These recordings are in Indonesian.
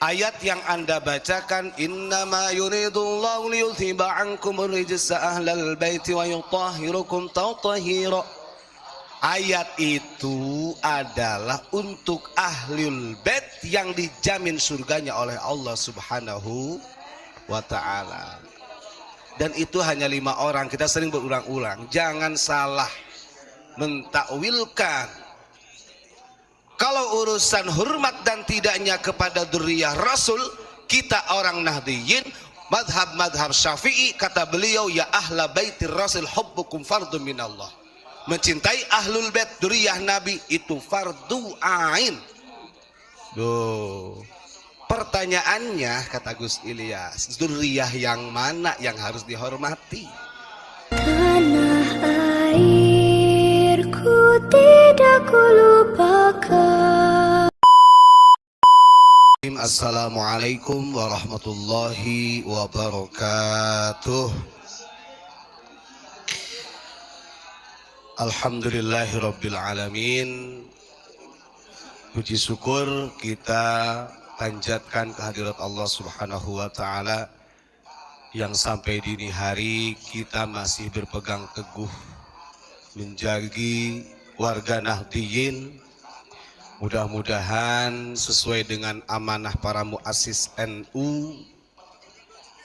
Ayat yang Anda bacakan, innama yuridullahu liyuthiba ankumur rijsa ahlal baiti wa yutahhirukum tatahira. Ayat itu adalah untuk ahlul bait yang dijamin surganya oleh Allah Subhanahu wa ta'ala. Dan itu hanya 5 orang. Kita sering berulang-ulang, jangan salah mentakwilkan. Kalau urusan hormat dan tidaknya kepada dzurriyyah Rasul, kita orang Nahdliyin, madhab Syafi'i, kata beliau, ya ahla baitir Rasul hubbukum fardun minallah. Mencintai ahlul bait dzurriyyah Nabi itu fardu ain. Duh. Pertanyaannya, kata Gus Ilyas, dzurriyyah yang mana yang harus dihormati? Tanah airku tidak kulupakan. Assalamualaikum warahmatullahi wabarakatuh. Alhamdulillahirabbil alamin. Puji syukur kita panjatkan kehadirat Allah Subhanahu wa taala yang sampai dini hari kita masih berpegang teguh menjadi warga Nahdliyin. Mudah-mudahan sesuai dengan amanah para muassis NU,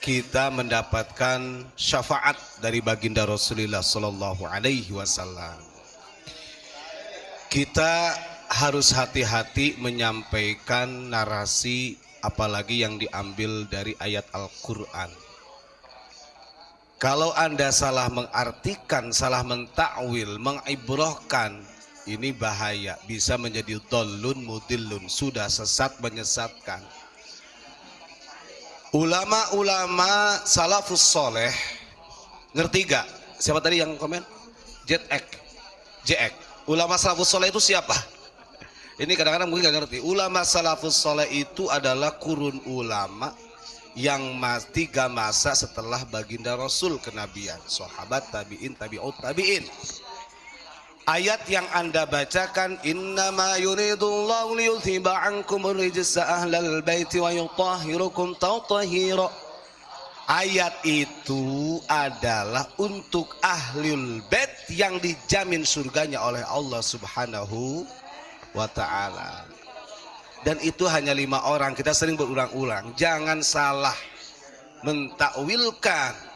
kita mendapatkan syafaat dari baginda Rasulullah Sallallahu Alaihi Wasallam. Kita harus hati-hati menyampaikan narasi, apalagi yang diambil dari ayat Al-Quran. Kalau Anda salah mengartikan, salah mentakwil, mengibrahkan, ini bahaya, bisa menjadi dhalun mudillun, sudah sesat menyesatkan. Ulama-ulama salafus soleh, ngerti gak? Siapa tadi yang komen? JX. Ulama salafus soleh itu siapa? Ini kadang-kadang mungkin gak ngerti. Ulama salafus soleh itu adalah kurun ulama yang 3 masa setelah baginda Rasul kenabian, sahabat, tabi'in, tabi'ut tabi'in. Ayat yang Anda bacakan, innama yuridullahu liyuthiba ankumur rijsa ahlal baiti wa yutahhirukum tatahira. Ayat itu adalah untuk ahlul bait yang dijamin surganya oleh Allah Subhanahu wa ta'ala. Dan itu hanya 5 orang. Kita sering berulang-ulang, jangan salah mentakwilkan.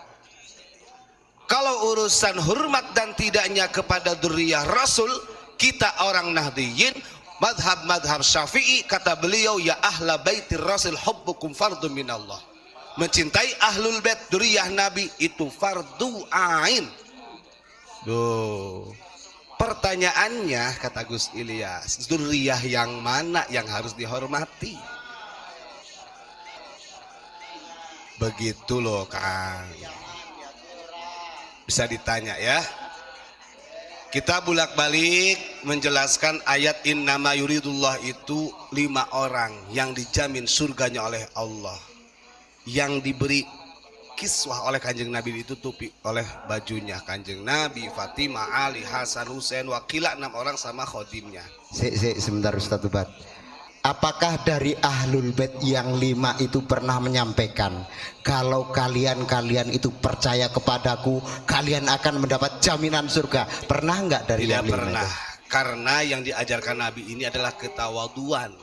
Kalau urusan hormat dan tidaknya kepada dzurriyyah Rasul, kita orang Nahdliyin, madhab Syafi'i, kata beliau, ya ahla baitir Rasul hubbukum fardun minallah. Mencintai ahlul bait dzurriyyah Nabi itu fardu ain. Duh. Pertanyaannya, kata Gus Ilyas, dzurriyyah yang mana yang harus dihormati? Begitu loh Kang. Bisa ditanya ya. Kita bolak-balik menjelaskan ayat innama yuridullah itu 5 orang yang dijamin surganya oleh Allah, yang diberi kiswah oleh kanjeng Nabi, ditutupi oleh bajunya kanjeng Nabi, Fatimah, Ali, Hasan, Husain, wakila 6 orang sama khodimnya. Sebentar Ustaz Ubat. Apakah dari ahlul bait yang 5 itu pernah menyampaikan, kalau kalian itu percaya kepadaku, kalian akan mendapat jaminan surga? Pernah enggak dari Tidak yang 5 pernah itu? Karena yang diajarkan Nabi ini adalah ketawaduan.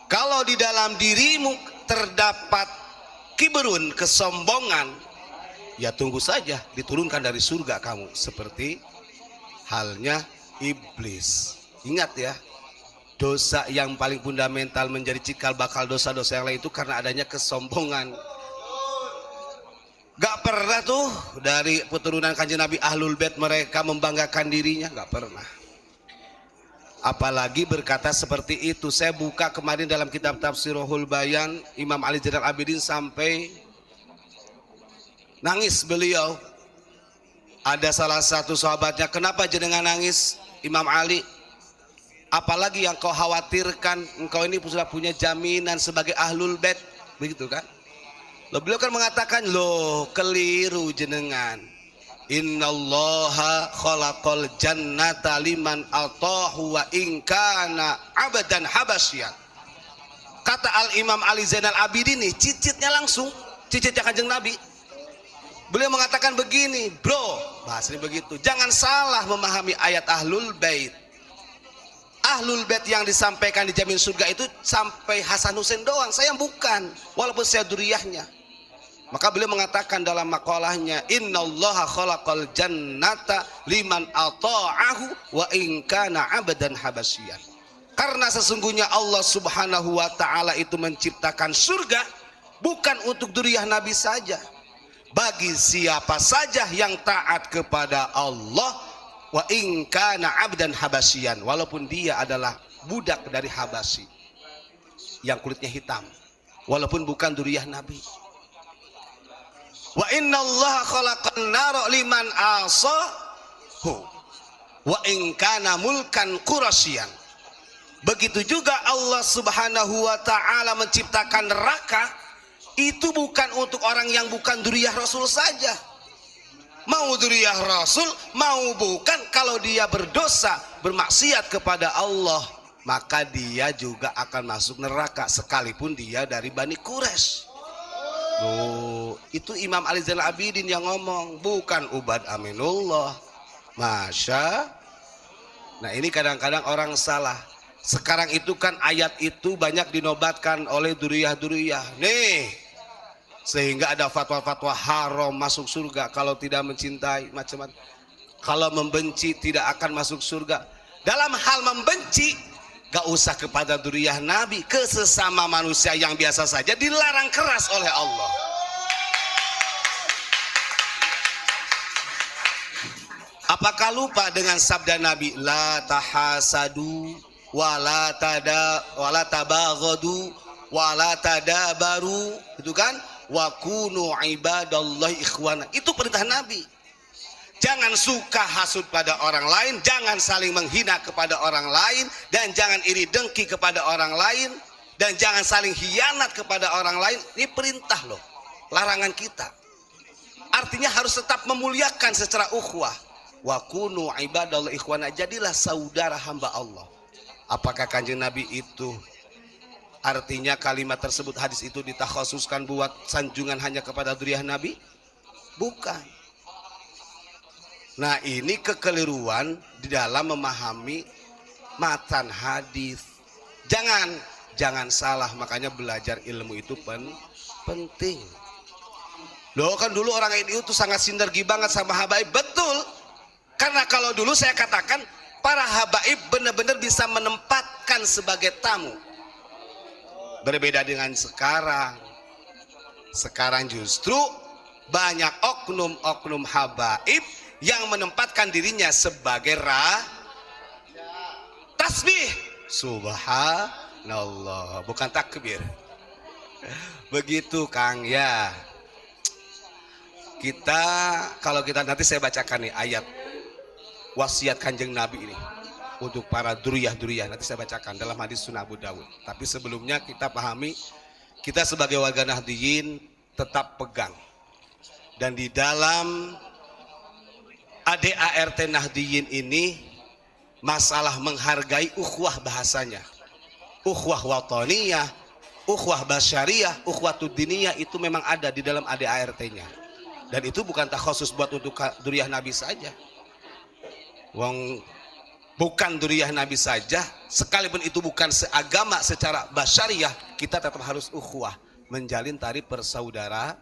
Kalau di dalam dirimu terdapat kibrun, kesombongan, ya tunggu saja diturunkan dari surga kamu, seperti halnya iblis. Ingat ya, dosa yang paling fundamental menjadi cikal bakal dosa-dosa yang lain itu karena adanya kesombongan. Gak pernah tuh dari keturunan kanjeng Nabi ahlul bait mereka membanggakan dirinya, gak pernah. Apalagi berkata seperti itu. Saya buka kemarin dalam kitab Tafsirul Bayan, Imam Ali Zainal Abidin sampai nangis beliau. Ada salah satu sahabatnya, kenapa jenengan nangis Imam Ali? Apalagi yang kau khawatirkan, engkau ini sudah punya jaminan sebagai ahlul bait, begitu kan? Loh, beliau kan mengatakan, loh keliru jenengan. Innallaha khalaqal jannata liman atahu wa in kana abadan habasyan. Kata Al-Imam Ali Zainal Abidin nih, cicitnya langsung, cicitnya Kanjeng Nabi. Beliau mengatakan begini, bro, bahasanya begitu, jangan salah memahami ayat Ahlul Bait. Ahlul Bait yang disampaikan dijamin surga itu sampai Hasan Hussein doang, saya bukan, walaupun saya duriyahnya. Maka beliau mengatakan dalam makalahnya, innallaha khalaqal jannata liman ata'ahu wa in kana 'abdan habasyian. Karena sesungguhnya Allah Subhanahu wa taala itu menciptakan surga bukan untuk duriyah Nabi saja, bagi siapa saja yang taat kepada Allah, wa in kana 'abdan habasyian, walaupun dia adalah budak dari Habasyi yang kulitnya hitam, walaupun bukan duriyah Nabi. Wa innallaha khalaqan nara liman asahu wa in kana mulkan qurasyian. Begitu juga Allah Subhanahu wa taala menciptakan neraka itu bukan untuk orang yang bukan duriyah Rasul saja. Mau duriyah Rasul, mau bukan, kalau dia berdosa, bermaksiat kepada Allah, maka dia juga akan masuk neraka sekalipun dia dari Bani Quraisy. Loh, itu Imam Ali Zainal Abidin yang ngomong, bukan Ubad Aminullah. Masya. Nah, ini kadang-kadang orang salah. Sekarang itu kan ayat itu banyak dinobatkan oleh duriyah-duriyah. Nih, sehingga ada fatwa-fatwa haram masuk surga kalau tidak mencintai, macam-macam. Kalau membenci tidak akan masuk surga. Dalam hal membenci, gak usah kepada duriyah Nabi, ke sesama manusia yang biasa saja dilarang keras oleh Allah. Apakah lupa dengan sabda Nabi, la tahasadu wala tabaghadu wala tadabaru, itu kan, wa kunu ibadallahi ikhwana. Itu perintah Nabi. Jangan suka hasud pada orang lain, jangan saling menghina kepada orang lain, dan jangan iri dengki kepada orang lain, dan jangan saling hianat kepada orang lain. Ini perintah loh, larangan kita. Artinya harus tetap memuliakan secara ukhuwah. Wa kunu ibadallahi ikhwana, jadilah saudara hamba Allah. Apakah Kanjeng Nabi itu artinya kalimat tersebut, hadis itu ditakhususkan buat sanjungan hanya kepada duriyah Nabi? Bukan. Nah, ini kekeliruan di dalam memahami matan hadis. Jangan salah, makanya belajar ilmu itu penting. Loh, kan dulu orang ini itu sangat sinergi banget sama habaib. Betul. Karena kalau dulu saya katakan para habaib benar-benar bisa menempatkan sebagai tamu. Berbeda dengan sekarang. Sekarang justru banyak oknum-oknum habaib yang menempatkan dirinya sebagai tasbih. Subhanallah, bukan takbir. Begitu Kang ya. Kalau kita nanti saya bacakan nih ayat wasiat Kanjeng Nabi ini untuk para duriyah-duriyah, nanti saya bacakan dalam hadis Sunan Abu Dawud. Tapi sebelumnya kita pahami, kita sebagai warga Nahdiyin tetap pegang, dan di dalam ADART Nahdiyin ini masalah menghargai ukhuwah bahasanya, ukhuwah wataniyah, ukhuwah basyariyah, ukhuwah tudiniyah, itu memang ada di dalam ADART-nya. Dan itu bukan takhusus buat untuk duriyah Nabi saja. Wong bukan duriyah Nabi saja, sekalipun itu bukan seagama secara basyariyah, kita tetap harus ukhuwah, menjalin tali persaudaraan.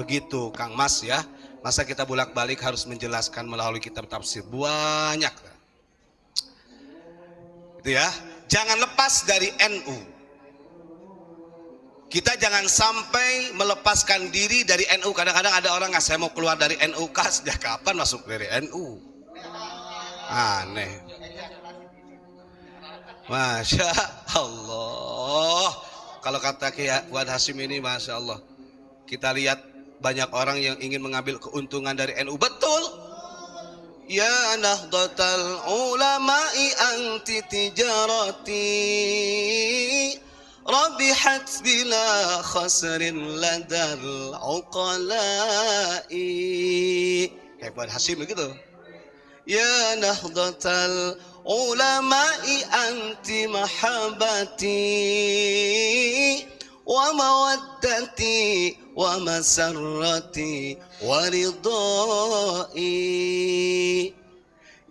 Begitu Kang Mas ya. Masa kita bolak-balik harus menjelaskan melalui kitab tafsir banyak. Itu ya. Jangan lepas dari NU. Kita jangan sampai melepaskan diri dari NU. Kadang-kadang ada orang, saya mau keluar dari NU. Sejak kapan masuk dari NU? Aneh. Masya Allah. Kalau kata Kiai Fuad Hasyim ini, Masya Allah. Kita lihat banyak orang yang ingin mengambil keuntungan dari NU. Betul. Ya nahdlatal ulama'i anti tijarati rabihat bila khasrin ladal uqala'i. Kayak Fuad Hasyim begitu. Ya nahdlatal ulama'i anti mahabbati wa mawaddati wa masarrati wa ridai.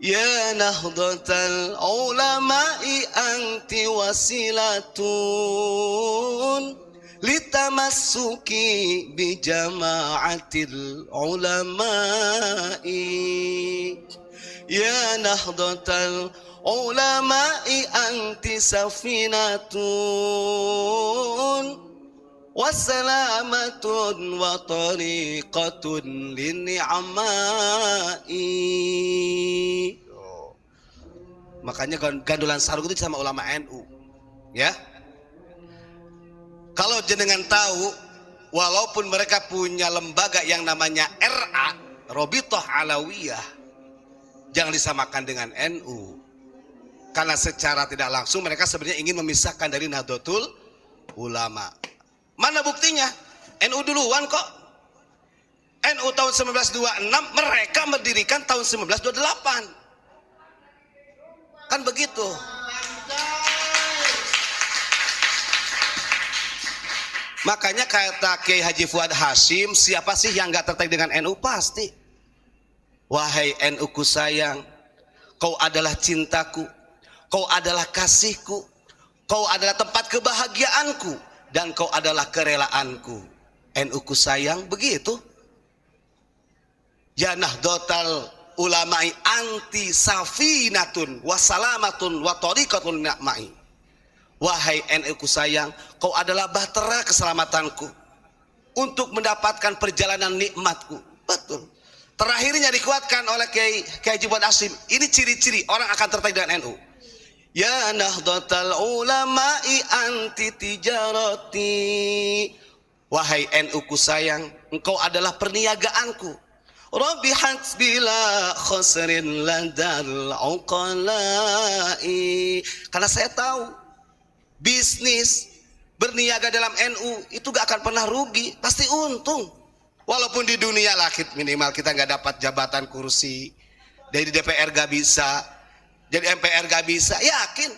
Ya nahdlatal ulama'i anti wasilatun litamassuki bi jama'atil ulama'i. Ya nahdlatal ulama'i anti safinatun wassalamatun wa tariqatun linni'amai. Makanya gandulan sarung itu sama ulama NU, ya. Kalau jenengan tahu, walaupun mereka punya lembaga yang namanya RA, Robitoh Alawiyah, jangan disamakan dengan NU. Karena secara tidak langsung mereka sebenarnya ingin memisahkan dari Nahdlatul Ulama. Mana buktinya? NU duluan kok. NU tahun 1926, mereka mendirikan tahun 1928. Kan begitu. Makanya kata Kiai Haji Fuad Hashim, siapa sih yang gak tertarik dengan NU? Pasti. Wahai NU ku sayang, kau adalah cintaku, kau adalah kasihku, kau adalah tempat kebahagiaanku, dan kau adalah kerelaanku. NU ku sayang, begitu. Ya Nahdlatal Ulama'i anti safinatun wasalamatun wa tariqatun ni'mai. Wahai NU ku sayang, kau adalah bahtera keselamatanku untuk mendapatkan perjalanan nikmatku. Betul. Terakhirnya dikuatkan oleh Kiai Haji Fuad Hashim. Ini ciri-ciri orang akan tertarik dengan NU. Ya Nahdlatal Ulama'i anti tijarati. Wahai NU ku sayang, engkau adalah perniagaanku. Rabihat bila khusrin ladal uqala'i. Karena saya tahu bisnis berniaga dalam NU itu gak akan pernah rugi, pasti untung. Walaupun di dunia lakit minimal kita gak dapat jabatan kursi, dari DPR gak bisa, jadi MPR gak bisa, yakin.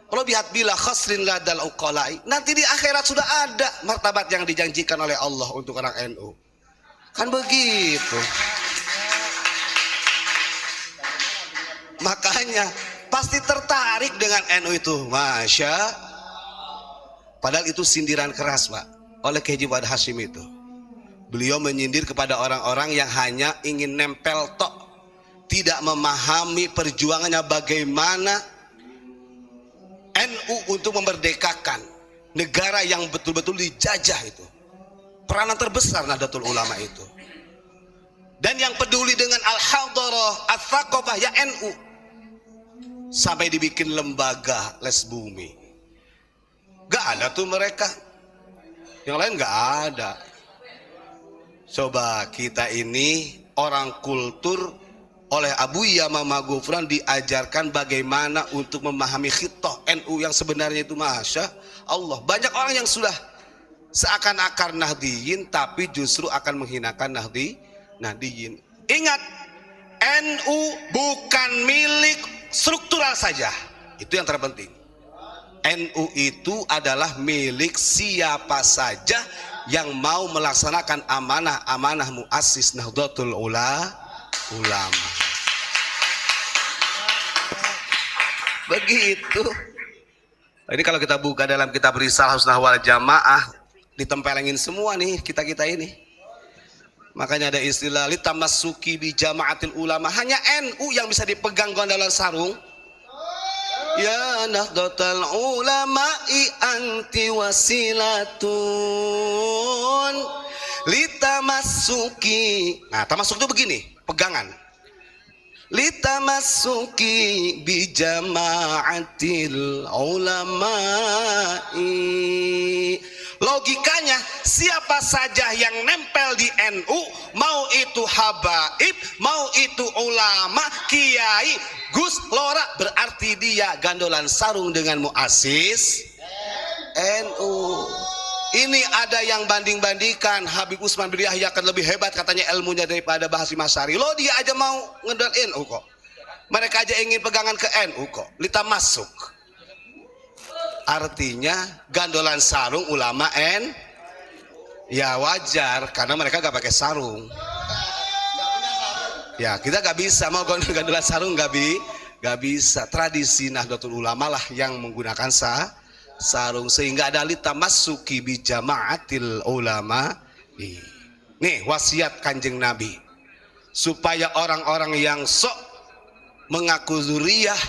Rabihat bila khusrin ladal uqala'i. Nanti di akhirat sudah ada martabat yang dijanjikan oleh Allah untuk orang NU. Kan begitu. Makanya pasti tertarik dengan NU itu. Masya. Padahal itu sindiran keras, Pak, oleh Kiai Haji Fuad Hashim itu. Beliau menyindir kepada orang-orang yang hanya ingin nempel tok, tidak memahami perjuangannya bagaimana NU untuk memerdekakan negara yang betul-betul dijajah itu. Peranan terbesar Nahdlatul Ulama itu. Dan yang peduli dengan al-hadarah, al-thaqafah, ya NU. Sampai dibikin lembaga les bumi. Gak ada tuh mereka. Yang lain gak ada. Coba kita ini orang kultur oleh Abu Yamamah Ghufran diajarkan bagaimana untuk memahami khittah NU yang sebenarnya itu. Masya Allah. Banyak orang yang sudah seakan-akan Nahdiyin tapi justru akan menghinakan Nahdiyin. Ingat, NU bukan milik struktural saja. Itu yang terpenting. NU itu adalah milik siapa saja yang mau melaksanakan amanah-amanah muassis Nahdlatul Ulama. Begitu. Ini kalau kita buka dalam kitab Risalah Husnah wal Jamaah, ditempelengin semua nih kita ini. Makanya ada istilah litamassuki bi jama'atil ulama. Hanya NU yang bisa dipegang gandalan sarung. Ya Nahdlatal Ulama'i anti wasilatun litamassuki. Nah, tamasuk itu begini, pegangan. Litamassuki bi jama'atil ulama'i. Logikanya, siapa saja yang nempel di NU, mau itu habaib, mau itu ulama, kiai, gus, lora, berarti dia gandolan sarung dengan muassis NU. Ini ada yang banding-bandingkan, Habib Utsman bin Yahya akan lebih hebat katanya ilmunya daripada Bahasim Asy'ari. Lo dia aja mau ngedal NU kok. Mereka aja ingin pegangan ke NU kok, lita masuk. Artinya gandolan sarung ulama ya wajar karena mereka gak pakai sarung. Ya kita gak bisa mau gandolan sarung gak bisa. Tradisi Nahdlatul Ulama lah yang menggunakan sarung sehingga ada litamassuki bi jama'atil ulama. Nih wasiat Kanjeng Nabi supaya orang-orang yang sok mengaku zuriyah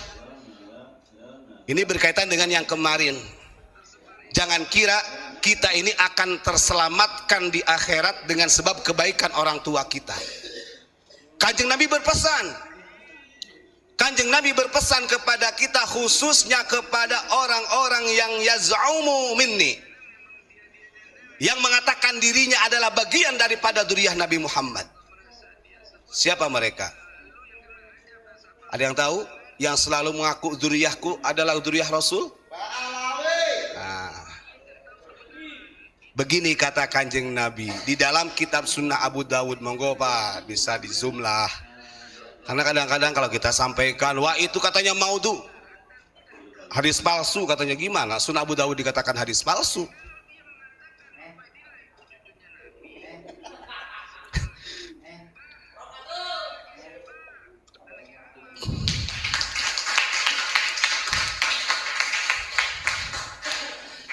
ini berkaitan dengan yang kemarin. Jangan kira kita ini akan terselamatkan di akhirat dengan sebab kebaikan orang tua kita. Kanjeng Nabi berpesan kepada kita, khususnya kepada orang-orang yang yaz'umu minni, yang mengatakan dirinya adalah bagian daripada dzurriyyah Nabi Muhammad. Siapa mereka? Ada yang tahu? Yang selalu mengaku dzurriyyahku adalah dzurriyyah Rasul? Nah, begini kata Kanjeng Nabi di dalam kitab Sunnah Abu Dawud. Monggo Pak, bisa di zoom lah. Karena kadang-kadang kalau kita sampaikan, wah itu katanya maudhu, hadis palsu katanya, gimana? Sunnah Abu Dawud dikatakan hadis palsu?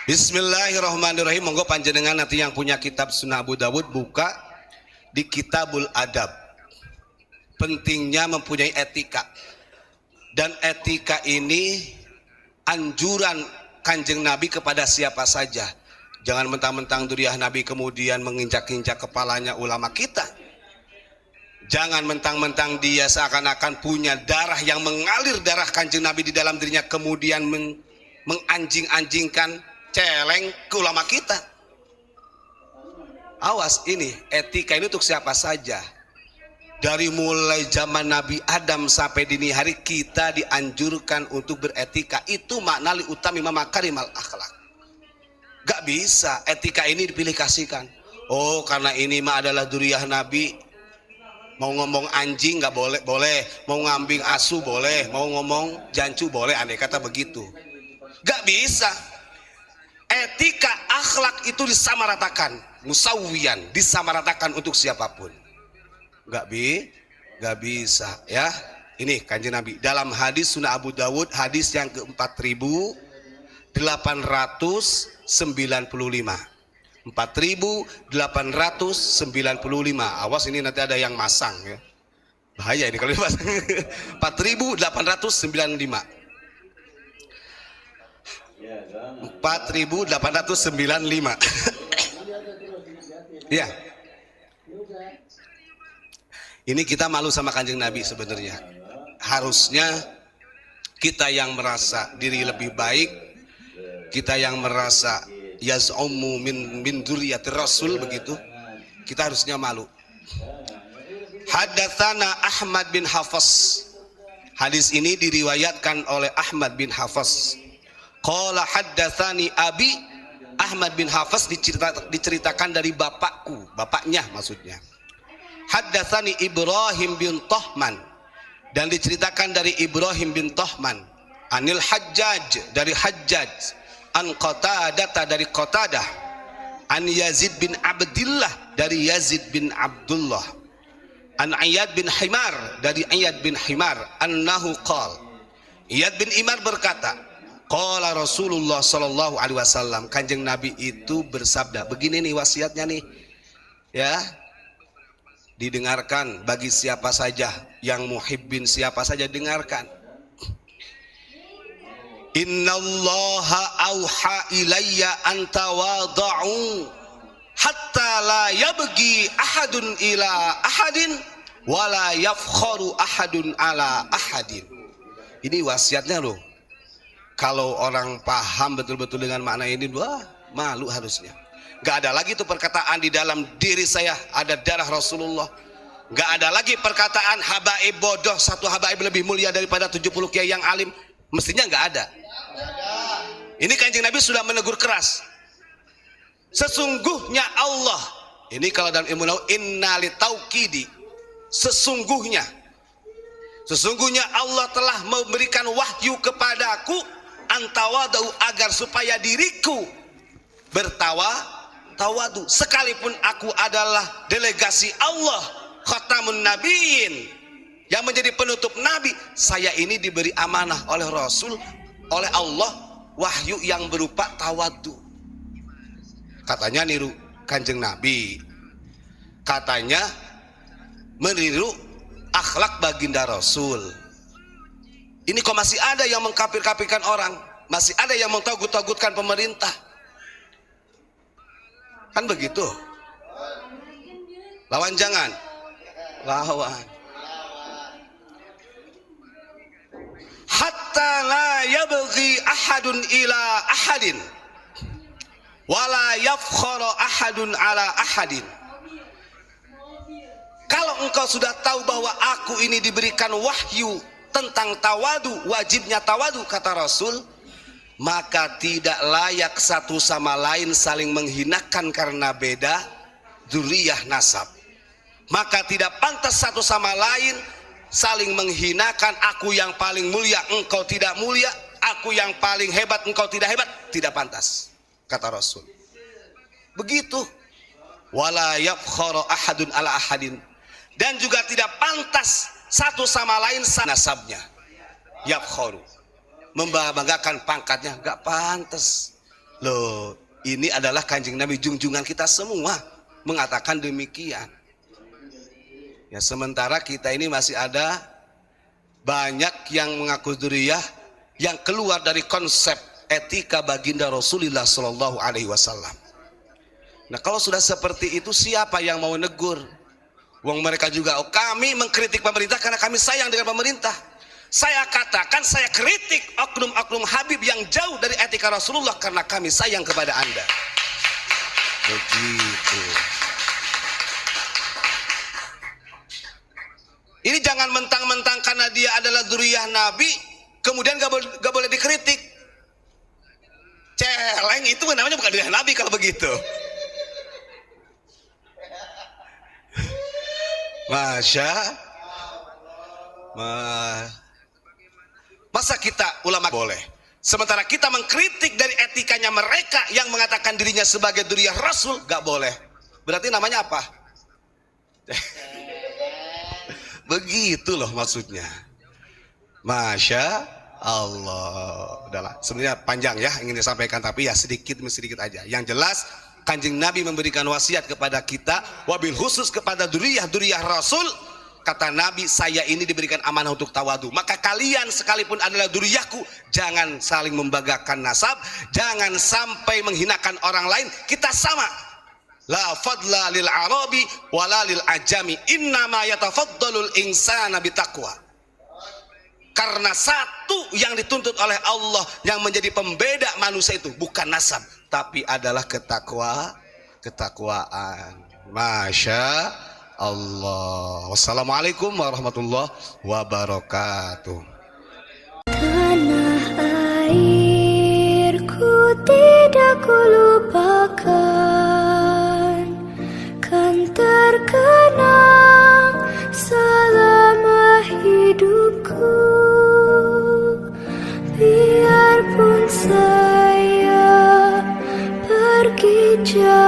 Bismillahirrahmanirrahim. Monggo panjenengan nanti yang punya kitab Sunnah Abu Dawud buka di Kitabul Adab. Pentingnya mempunyai etika. Dan etika ini anjuran Kanjeng Nabi kepada siapa saja. Jangan mentang-mentang dzurriyyah Nabi kemudian menginjak-injak kepalanya ulama kita. Jangan mentang-mentang dia seakan-akan punya darah yang mengalir darah Kanjeng Nabi di dalam dirinya kemudian menganjing-anjingkan celeng ke ulama kita. Awas, ini etika ini untuk siapa saja. Dari mulai zaman Nabi Adam sampai dini hari kita dianjurkan untuk beretika. Itu makna li utami makarimal akhlak. Gak bisa etika ini dipilih kasihkan. Oh karena ini mah adalah dzurriyyah Nabi, mau ngomong anjing gak boleh, mau ngambing asu boleh, mau ngomong jancu boleh, andai kata begitu. Gak bisa. Etika akhlak itu disamaratakan, musawiyan, disamaratakan untuk siapapun. Gak bisa ya. Ini Kanjeng Nabi dalam hadis Sunnah Abu Dawud, hadis yang ke-4895. 4895. Awas ini nanti ada yang masang ya. Bahaya ini kalau dipasang. 4895. 4895. Ya. Ini kita malu sama Kanjeng Nabi sebenarnya. Harusnya kita yang merasa diri lebih baik, kita yang merasa yaz'umu min dzurriyyatir Rasul begitu, kita harusnya malu. Haddatsana Ahmad bin Hafs. Hadis ini diriwayatkan oleh Ahmad bin Hafs. Qala haddatsani abi. Ahmad bin Hafs diceritakan dari bapaknya maksudnya. Haddatsani Ibrahim bin Tahman, dan diceritakan dari Ibrahim bin Tahman. Anil Hajjaj, dari Hajjaj. An Qatadah, dari Qatadah. An Yazid bin Abdullah, dari Yazid bin Abdullah. An Iyad bin Himar, dari Iyad bin Himar. Annahu qala, Iyad bin Himar berkata, qala Rasulullah sallallahu alaihi wasallam, Kanjeng Nabi itu bersabda. Begini nih wasiatnya nih ya, didengarkan bagi siapa saja yang muhibbin, siapa saja dengarkan. Innallaha auha ilayya an tawada'u hatta la yabghi ahadun ila ahadin wala yafkharu ahadun ala ahadin. Ini wasiatnya loh. Kalau orang paham betul-betul dengan makna ini, wah malu harusnya. Gak ada lagi tuh perkataan di dalam diri saya ada darah Rasulullah. Gak ada lagi perkataan habaib bodoh, satu habaib lebih mulia daripada 70 kiai yang alim. Mestinya gak ada. Ini Kanjeng Nabi sudah menegur keras. Sesungguhnya Allah, ini kalau dalam ilmu nahu, inna li taukidi, sesungguhnya Sesungguhnya Allah telah memberikan wahyu kepadaku antawadau, agar supaya diriku tawadu, sekalipun aku adalah delegasi Allah, khatamun nabiyyin, yang menjadi penutup nabi. Saya ini diberi amanah oleh Rasul, oleh Allah, wahyu yang berupa tawadu. Katanya niru Kanjeng Nabi, katanya meniru akhlak baginda Rasul. Ini kok masih ada yang mengkafir-kafirkan orang, masih ada yang mengtogut-togutkan pemerintah. Kan begitu. Lawan jangan. Lawan. Hatta la yabghi ahadun ila ahadin wala yafkhara ahadun ala ahadin. Kalau engkau sudah tahu bahwa aku ini diberikan wahyu tentang tawadu, wajibnya tawadu, kata Rasul, maka tidak layak satu sama lain saling menghinakan karena beda dzurriyyah nasab. Maka tidak pantas satu sama lain saling menghinakan. Aku yang paling mulia, engkau tidak mulia. Aku yang paling hebat, engkau tidak hebat. Tidak pantas, kata Rasul. Begitu. Wala yafkhara ahadun ala ahadin. Dan juga tidak pantas satu sama lain nasabnya. Yafkharu, membanggakan pangkatnya, gak pantas. Loh, ini adalah Kanjeng Nabi, junjungan kita semua, mengatakan demikian. Ya, sementara kita ini masih ada banyak yang mengaku dzurriyyah yang keluar dari konsep etika baginda Rasulullah Shallallahu Alaihi Wasallam. Nah, kalau sudah seperti itu, siapa yang mau negur? Wong mereka juga, oh, kami mengkritik pemerintah karena kami sayang dengan pemerintah. Saya katakan, saya kritik oknum-oknum Habib yang jauh dari etika Rasulullah karena kami sayang kepada Anda. Begitu. Ini jangan mentang-mentang karena dia adalah dzurriyyah Nabi, kemudian gak boleh dikritik. Celeng, itu namanya bukan dzurriyyah Nabi kalau begitu. Masa kita ulama boleh, sementara kita mengkritik dari etikanya mereka yang mengatakan dirinya sebagai dzurriyyah Rasul, gak boleh. Berarti namanya apa? Begitu loh maksudnya. Masya Allah. Udahlah, sebenarnya panjang ya ingin disampaikan, tapi ya sedikit demi sedikit aja. Yang jelas Kanjeng Nabi memberikan wasiat kepada kita, wabil khusus kepada dzurriyyah Rasul. Kata Nabi, saya ini diberikan amanah untuk tawadu. Maka kalian sekalipun adalah dzurriyyahku, jangan saling membanggakan nasab, jangan sampai menghinakan orang lain. Kita sama. La fadla lil arabi wala lil ajami, innama yatafaddalul insana bitaqwa. Karena satu yang dituntut oleh Allah yang menjadi pembeda manusia itu bukan nasab, tapi adalah ketakwaan. Masya Allah. Wassalamualaikum warahmatullahi wabarakatuh. Tanah airku tidak kulupakan, kan terkenang selama hidupku. Biarpun saya pergi jauh